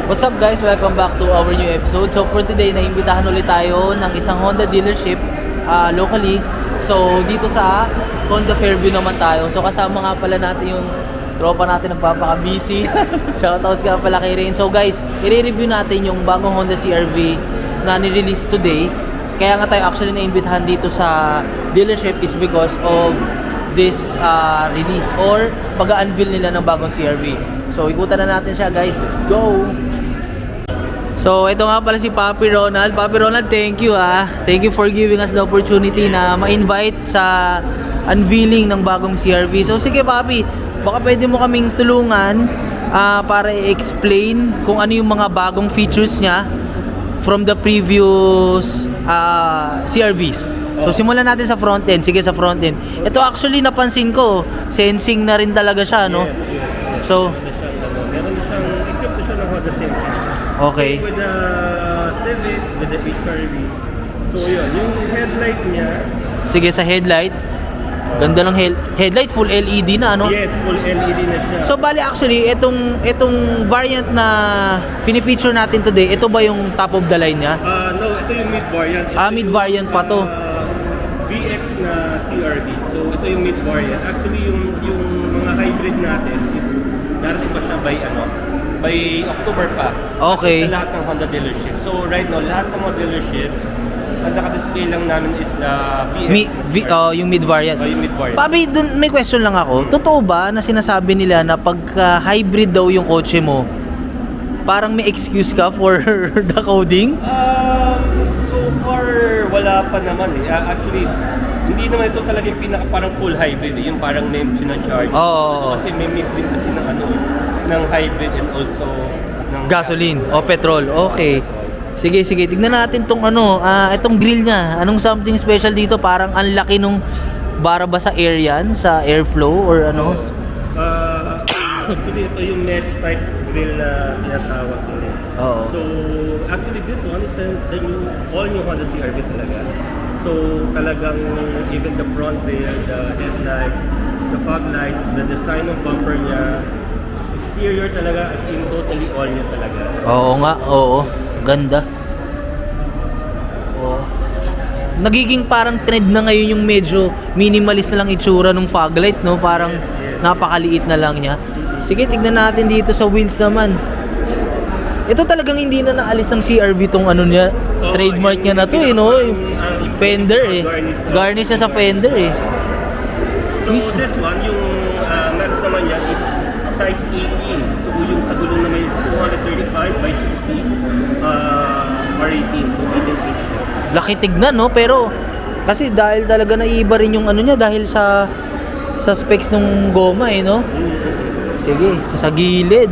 What's up guys? Welcome back to our new episode. So for today, naimbitahan ulit tayo ng isang Honda dealership locally. So dito sa Honda Fairview naman tayo. So kasama nga pala natin yung tropa natin nagpapaka-busy. Shoutouts nga pala kay Rain. So guys, i-review natin yung bagong Honda CR-V na ni-release today. Kaya nga tayo actually naimbitahan dito sa dealership is because of this release or pag-unveil nila ng bagong CR-V. So ikutan na natin siya guys. Let's go! So, ito nga pala si Papi Ronald. Papi Ronald, thank you Thank you for giving us the opportunity na ma-invite sa unveiling ng bagong CR-V. So, sige Papi, baka pwede mo kaming tulungan para i-explain kung ano yung mga bagong features niya from the previous CR-Vs. So, simulan natin sa front end. Sige, sa front end. Ito actually napansin ko, sensing na rin talaga siya, no? Yes. So, meron siyang equipped na siya ng Honda Sensing. okay. Same with the Civic, with the HRV. So yun, yung headlight niya. Sige, sa headlight. Ganda ng headlight, full LED na, ano? Yes, full LED na siya. So, bali actually, itong variant na fini-feature natin today, ito ba yung top of the line niya? No, ito yung mid variant. Mid variant pa to. VX na CRV. So ito yung mid variant. Actually, yung mga hybrid natin is darating pa siya by October pa. Okay. Sa lahat ng Honda dealerships. So right now, lahat ng mga dealerships, ang naka-display lang namin is the VX na CRV. Yung mid variant. Yung mid variant. Papi, dun, may question lang ako. Totoo ba na sinasabi nila na pagka hybrid daw yung kotse mo, parang may excuse ka for the coding? So far, wala pa naman eh. Actually, hindi naman ito talaga yung parang full hybrid eh. Yung parang name charge. Oo. Kasi may mix din kasi ng ng hybrid and also ng Gasoline o petrol. Okay. Sige, tignan natin tong itong grill niya. Anong something special dito? Parang ang laki nung bara ba sa air yan? Sa airflow or ano? Actually, ito yung mesh type grill na tinatawag nila. Oo. So, actually this one is the all new Honda CR-V talaga. So, talagang even the front rail, the headlights, the fog lights, the design ng bumper niya, exterior talaga as in totally all new talaga. Oo nga, oo. Ganda. Oo. Nagiging parang trend na ngayon yung medyo minimalist na lang itsura ng fog light, no? Parang Yes. napakaliit na lang niya. Sige, tignan natin dito sa wheels naman. Ito talagang hindi na naalis ng CR-V tong niya. Trademark niya na to no? Fender Garnish niya sa fender So this one, yung max naman niya is size 18. So yung sa gulong naman is 235 by 60 R18. So 18 siya. Laki tignan, no? Pero kasi dahil talaga naiiba rin yung niya dahil sa specs ng goma no? Sige, sa gilid.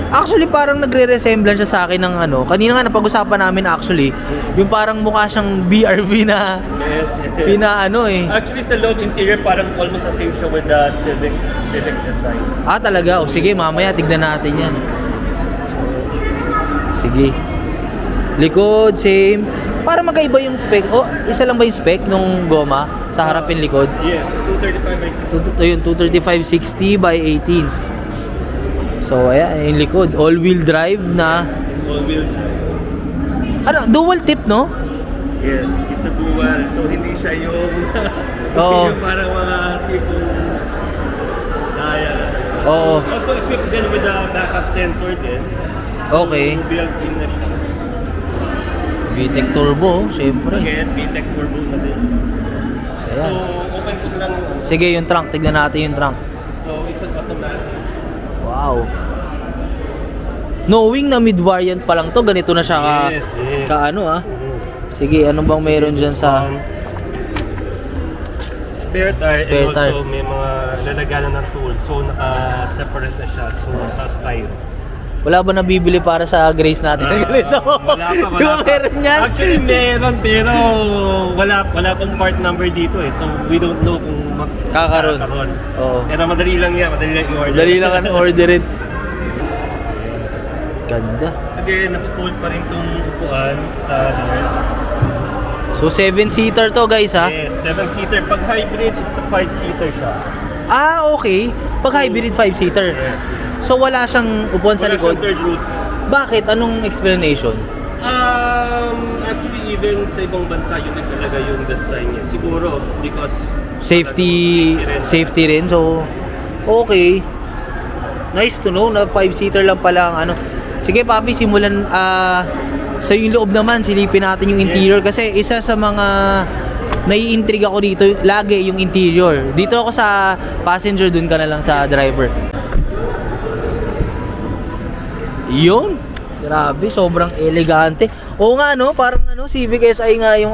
Actually, parang nagre-resemblance siya sa akin ng kanina nga napag-usapan namin actually, yung parang mukha siyang BRV na Yes. Actually, sa loob interior, parang almost the same siya with the Civic design. Talaga? O sige, mamaya tignan natin yan. Sige. Likod, same. Para magkaiba yung spec. Isa lang ba yung spec nung goma sa harapin likod? Yes, 235 by 60. Yung 235/60 by 18s. So, ayan, yung likod. All-wheel drive na. All-wheel. Dual tip, no? Yes, it's a dual. So, hindi siya yung... Oo. Yung parang mga tipong... Oo. Also equipped din with the backup sensor din. So, Okay. built-in na siya. VTEC Turbo, syempre. Again, VTEC turbo na din. So, Ayan. open ko lang. Sige, yung trunk. Tignan natin yung trunk. So, it's an automatic. Wow. Knowing na mid-variant pa lang to, ganito na siya Yes. Sige, ano bang meron dyan sa... Spare tire Spare and tire. also may mga lalaganan ng tools. So, naka-separate na siya. So, sa style. Wala ba nabibili para sa Grace natin na ganito? Wala pa. Di ba meron yan? Actually, meron, pero wala pang part number dito eh. So, we don't know kung Kakaroon. Oo. Pero madali lang yan. Madali lang i-order. Dali lang order it. Ganda. Again, naka-fold pa rin itong upuan sa door. So, 7-seater to guys Yes, 7-seater. Pag hybrid, it's a 5-seater siya. Okay. Pag hybrid 5-seater. Yes. So, wala siyang upuan sa Wala likod. siyang third row seats. Bakit? Anong explanation? Actually, even sa ibang bansa, yun din talaga yung design niya. Siguro, because Safety rin. So, okay. Nice to know na 5-seater lang pala ang ano. Sige, Papi, simulan sa yung loob naman, silipin natin yung interior kasi isa sa mga naiintrigue ako dito lagi yung interior. Dito ako sa passenger, dun ka na lang sa driver. Yun. Grabe, sobrang elegante. Oo nga no, parang Civic SI nga yung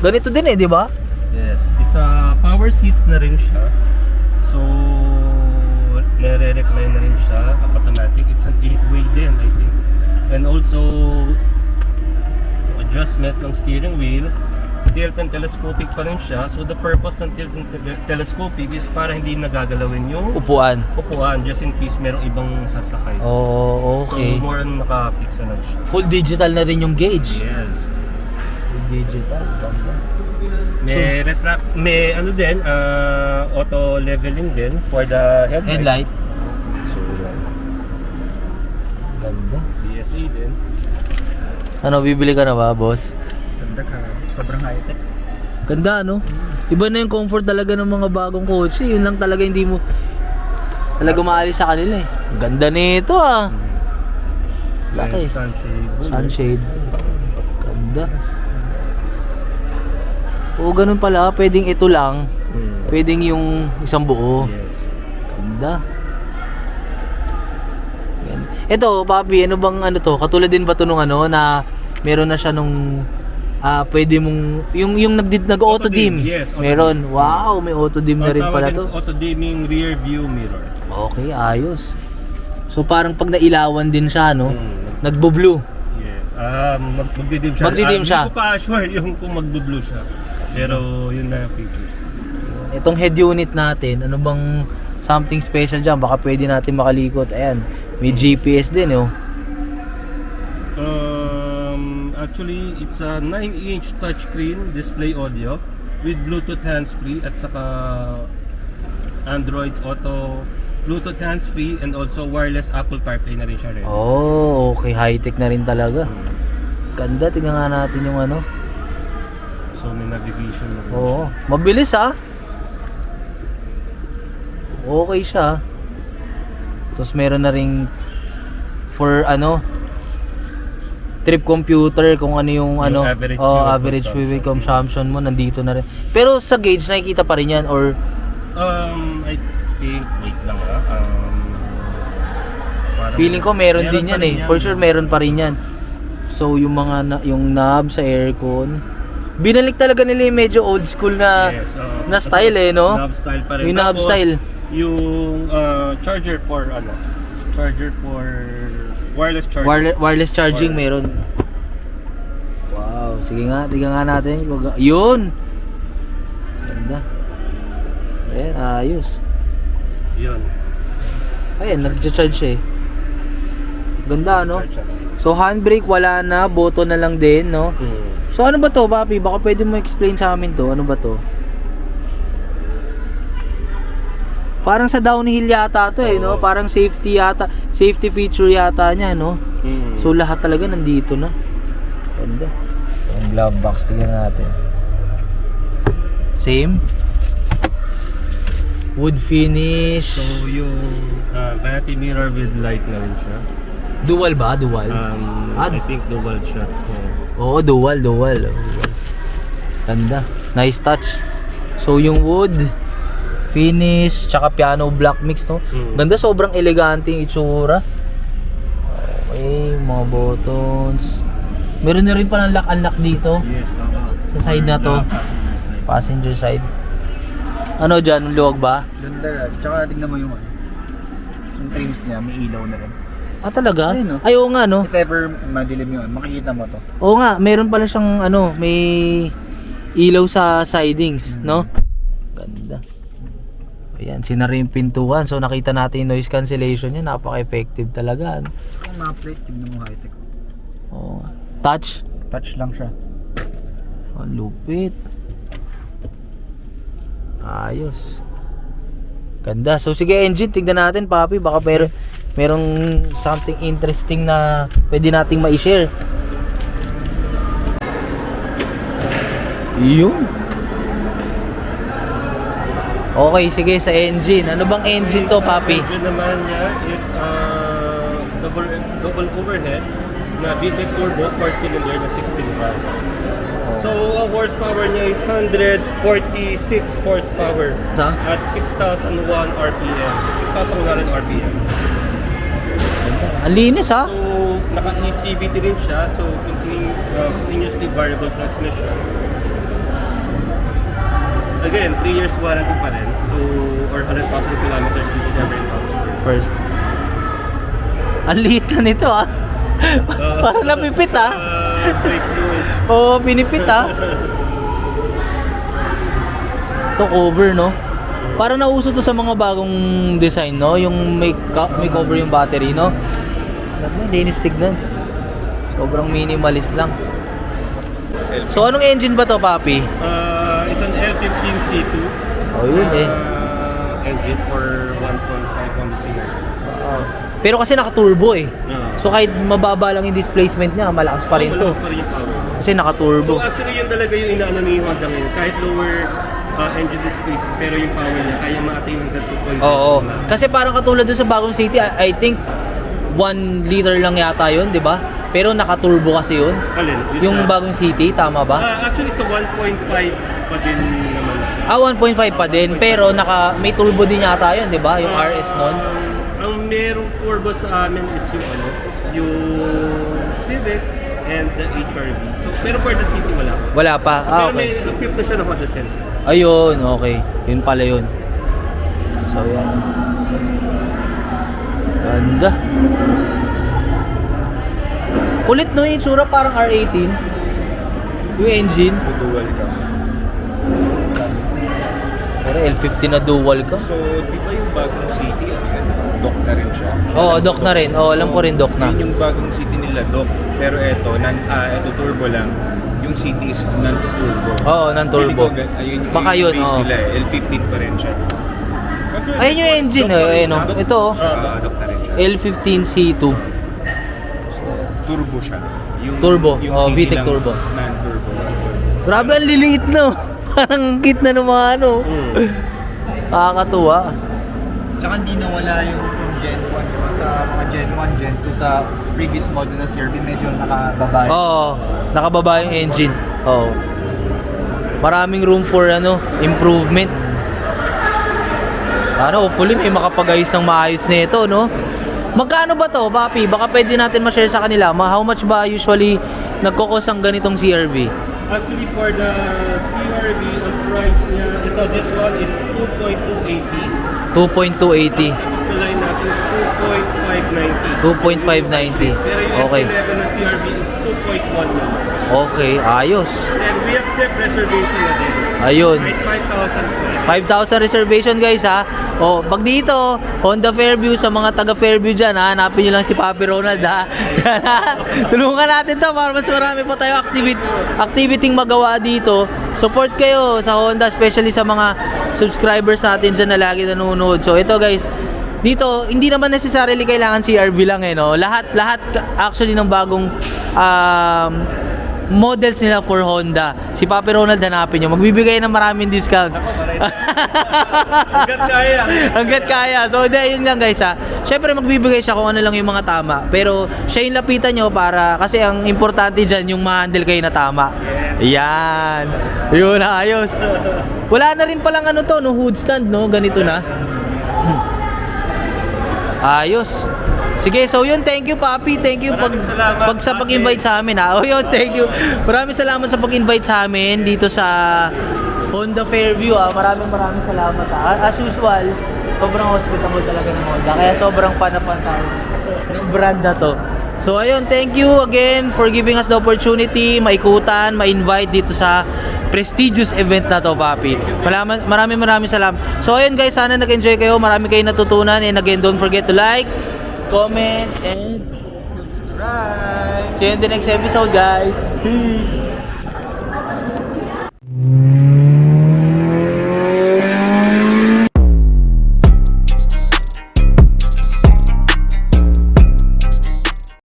ganito din di ba? Yes, it's a power seats na rin siya. So, nare-recline na rin siya, automatic. It's an 8-way din, I think. And also, adjustment ng steering wheel. Tilt and telescopic pa rin siya. So, the purpose ng tilt and telescopic is para hindi nagagalawin yung Upuan. just in case merong ibang sasakay. Oh, okay. So, more naka-fix na lang siya. Full digital na rin yung gauge. Yes. Full digital. Ganda. May din, auto leveling din for the Headlight. So, Ganda. DSA din. Bibili ka na ba, boss? Ganda ka. Sobrang high-tech. Ganda, Iba na yung comfort talaga ng mga bagong kotse. Yun lang talaga hindi mo talaga maalis sa kanila eh. Ganda nito Laki. Sunshade. Ganda. Oo, ganun pala. Pwedeng ito lang. Pwedeng yung isang buo. Yes. Ganda. Yan. Ito, Papi, ano bang katulad din ba ito nung na meron na siya nung pwede mong yung nag-auto dim. Yes, auto meron. dim. Wow, may auto dim na rin pala to. Auto dimming rear view mirror. Okay, ayos. So parang pag nailawan din siya, nagbo-blue. Yeah. Magdidim siya. Magdidim siya. Hindi ko pa sure yung kung magbo-blue siya. Pero yun na yung features. Itong head unit natin, ano bang something special dyan? Baka pwede natin makalikot. Ayan, may GPS din, Actually, it's a 9-inch touchscreen display audio with Bluetooth hands-free at saka Android Auto, Bluetooth hands-free and also wireless Apple CarPlay na rin siya rin. Oh, okay. High-tech na rin talaga. Ganda, tingnan nga natin yung So may navigation na rin. Oo, mabilis Okay siya. Tapos meron na ring for trip computer kung ano yung average fuel consumption mo nandito na rin. Pero sa gauge nakikita pa rin yan or I think wait lang parang feeling ko meron din pa yan rin For sure meron pa rin yan. So yung mga yung knob sa aircon, binalik talaga nila yung medyo old school na na style knob style pa rin. Yung knob Tapos, style. Yung charger for wireless charging. Wireless charging meron. Wow, sige nga, tingnan nga natin. Yun. Ganda. Ayan, ayos. Yun. Ayan, nag-charge siya Ganda, Charge siya. So handbrake wala na, button na lang din, So ano ba to, Papi? Baka pwede mo explain sa amin to. Ano ba to? Parang sa downhill yata to Parang safety yata, safety feature yata niya, So lahat talaga nandito na. Ganda. Yung glove box, tingnan natin. Same. Wood finish. So yung vanity mirror with light na rin siya. Dual ba? Dual? I think dual siya. Oo, dual. Ganda. Nice touch. So yung wood finish, tsaka piano black mix, Ganda, sobrang elegante yung itsura. Okay, mga buttons. Meron na rin palang lock-unlock dito. Yes, Sa side na to. Passenger side. Ano dyan? Luwag ba? Ganda. Tsaka tignan mo yung trims niya, may ilaw na rin. Talaga? Ayun, Ay, oo nga, If ever madilim yun, makikita mo to. Oo nga, meron pala siyang may ilaw sa sidings, Ganda. Ayan, sinara yung pintuan. So nakita natin yung noise cancellation niya. Napaka-effective talaga. Tsaka yung mga plate, tignan mo high-tech. Oh, touch. Touch lang siya. Lupit. Ayos. Ganda. So sige, engine, tignan natin, Papi. Baka merong something interesting na pwede nating ma-share. Yun. Okay, sige, sa engine. Ano bang engine to, Papi? Engine naman niya, it's double overhead na VTEC turbo 4-cylinder na 16 valve. So, ang horsepower niya is 146 horsepower Sa? at 6,001 RPM. 6,100 RPM. Ang linis, ha? So, naka-ECVT rin siya. So, continuously variable transmission. Again, 3 years warranty pa rin. So, or 100,000 kilometers whichever it comes First. Ang liit na nito, ha? Parang napipit, ha? Brake fluid. Oo, pinipit, ha? Ito cover, no? Parang nauso to sa mga bagong design, no? Yung may cover yung battery, no? Linis tignan. Sobrang minimalist lang. So, anong engine ba to, Papi? It's an L15C2. Oh, yun, eh. Engine for 1.5 on the CR. Pero kasi naka-turbo, eh. Ah. So, kahit mababa lang yung displacement niya, malakas pa rin to. Malakas pa rin yung power. Kasi naka-turbo. So actually yun talaga yung inaano ni Honda ngayon. Kahit lower engine displacement, pero yung power niya, kaya ma-attain hanggang 2.0. Oo. Kasi parang katulad dun sa bagong City, I think 1 liter lang yata yun, di ba? Pero naka-turbo kasi yun. Alin? Yung bagong City, tama ba? Actually sa 1.5 pa din naman siya. 1.5 pa din, pero may turbo din yata yun, di ba? Yung RS nun. Ang merong turbo sa amin is yung yung Civic and the HRV. So, pero for the City wala pa. Wala pa. Pero Okay. may equipped na siya ng Honda Sense. Ayun, okay. Yun pala yun. So, yan. Ganda. Kulit no yung itsura, parang R18. Yung engine. Dual ka. Pero L50 na dual ka. So, di ba yung bagong City, ano yan? Dock na rin siya? Oo, dock na rin. Oo, alam ko rin dock na. Yun yung bagong City nila, dock. Pero eto, eto turbo lang. Yung City is non-turbo. Oo, non-turbo. Ayun yung Baka yun, base oo. nila eh. L15 pa rin siya. Ayun yung engine, ayun, oh. Ito, oh. Dock na rin siya. L15C2. Turbo siya. Yung, Turbo. Yung Oh, City VTEC lang, turbo. Non-turbo. Grabe, ang liliit no. Parang cute na ng mga ano. Nakakatuwa. Tsaka hindi nawala yung from Gen 1 diba, sa mga Gen 1, Gen 2 sa previous model ng CRV medyo nakababa. Oo, nakababa yung engine. Oo. Maraming room for improvement. Hopefully may makapag-ayos ng maayos nito, no? Magkano ba to, Papi? Baka pwede natin ma-share sa kanila. How much ba usually nagkokos ang ganitong CRV? Actually, for the CRV, ang price niya, this one is 2.280. 2.280. Top of the line natin is 2.590. 2.590. Pero yung Okay. entry level ng CRV, it's 2.1 naman. Okay, ayos. And we accept reservation na din. Ayun. Kahit 5,000 po. 5,000 reservation, guys, ha. O, pag dito, Honda Fairview, sa mga taga Fairview dyan, ha, hanapin nyo lang si Papi Ronald, ha. Yan, ha. Tulungan natin to para mas marami pa tayo activity magawa dito. Support kayo sa Honda, especially sa mga subscribers natin dyan na lagi nanonood. So, ito, guys, dito, hindi naman necessarily kailangan CRV lang, no. Lahat actually ng bagong models nila for Honda. Si Papi Ronald, hanapin nyo. Magbibigay ng maraming discount. Hanggat kaya. Hanggat kaya. So, yun lang, guys, ha. Siyempre, magbibigay siya kung ano lang yung mga tama. Pero, siya yung lapitan nyo para, kasi ang importante dyan, yung ma-handle kayo na tama. Yan. Yun, ayos. Wala na rin palang hood stand, no? Ganito na. Ayos. Sige, so yun, thank you, Papi. Thank you Maraming salamat, sa Papi. pag-invite sa amin, ha. Oh, yun, thank you. Maraming salamat sa pag-invite sa amin dito sa Honda Fairview, ha. Maraming salamat, ha. As usual, sobrang hospitable talaga ng Honda. Kaya sobrang fan na fan tayo ng brand na to. So, ayun, thank you again for giving us the opportunity, maikutan, ma-invite dito sa prestigious event na to, Papi. Maraming salamat. So, ayun, guys, sana nag-enjoy kayo. Marami kayong natutunan. And again, don't forget to like, comment, and Subscribe! see you in the next episode, guys. Peace!